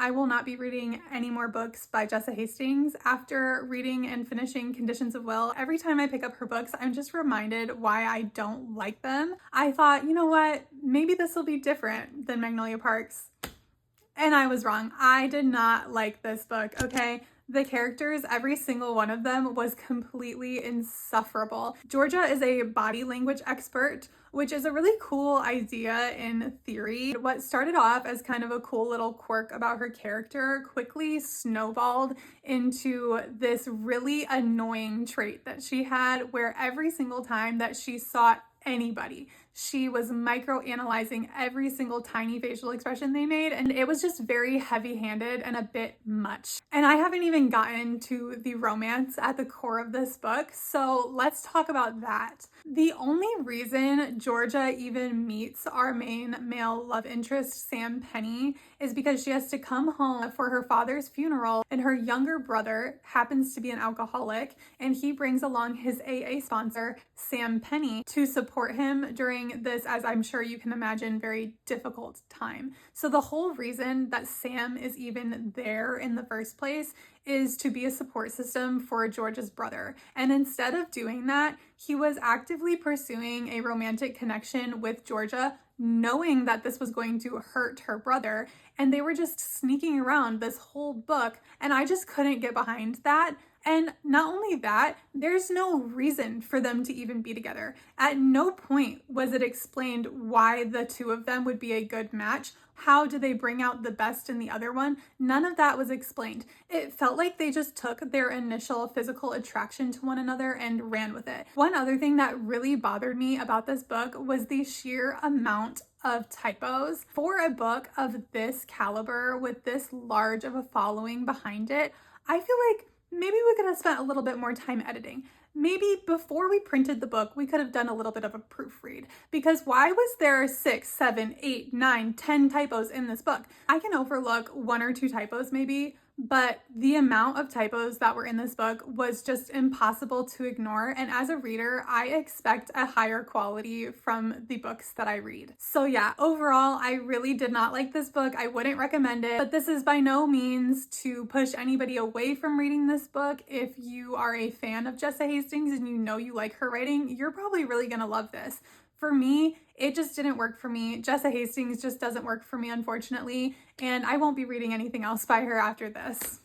I will not be reading any more books by Jessa Hastings. After reading and finishing Conditions of Will, every time I pick up her books, I'm just reminded why I don't like them. I thought, you know what, maybe this will be different than Magnolia Parks. And I was wrong. I did not like this book, okay? The characters, every single one of them was completely insufferable. Georgia is a body language expert, which is a really cool idea in theory. What started off as kind of a cool little quirk about her character quickly snowballed into this really annoying trait that she had, where every single time that she saw anybody, she was micro-analyzing every single tiny facial expression they made, and it was just very heavy-handed and a bit much. And I haven't even gotten to the romance at the core of this book, so let's talk about that. The only reason Georgia even meets our main male love interest, Sam Penny, is because she has to come home for her father's funeral, and her younger brother happens to be an alcoholic, and he brings along his AA sponsor, Sam Penny, to support him during this, as I'm sure you can imagine, very difficult time. So the whole reason that Sam is even there in the first place is to be a support system for George's brother. And instead of doing that, he was actively pursuing a romantic connection with Georgia, knowing that this was going to hurt her brother. And they were just sneaking around this whole book. And I just couldn't get behind that. And not only that, there's no reason for them to even be together. At no point was it explained why the two of them would be a good match. How do they bring out the best in the other one? None of that was explained. It felt like they just took their initial physical attraction to one another and ran with it. One other thing that really bothered me about this book was the sheer amount of typos. For a book of this caliber with this large of a following behind it, I feel like maybe we could have spent a little bit more time editing. Maybe before we printed the book, we could have done a little bit of a proofread, because why was there 6, 7, 8, 9, 10 typos in this book? I can overlook 1 or 2 typos maybe, but the amount of typos that were in this book was just impossible to ignore. And as a reader, I expect a higher quality from the books that I read. So yeah, overall, I really did not like this book. I wouldn't recommend it, but this is by no means to push anybody away from reading this book. If you are a fan of Jessa Hastings and you know you like her writing, you're probably really gonna love this. For me, it just didn't work for me. Jessa Hastings just doesn't work for me, unfortunately, and I won't be reading anything else by her after this.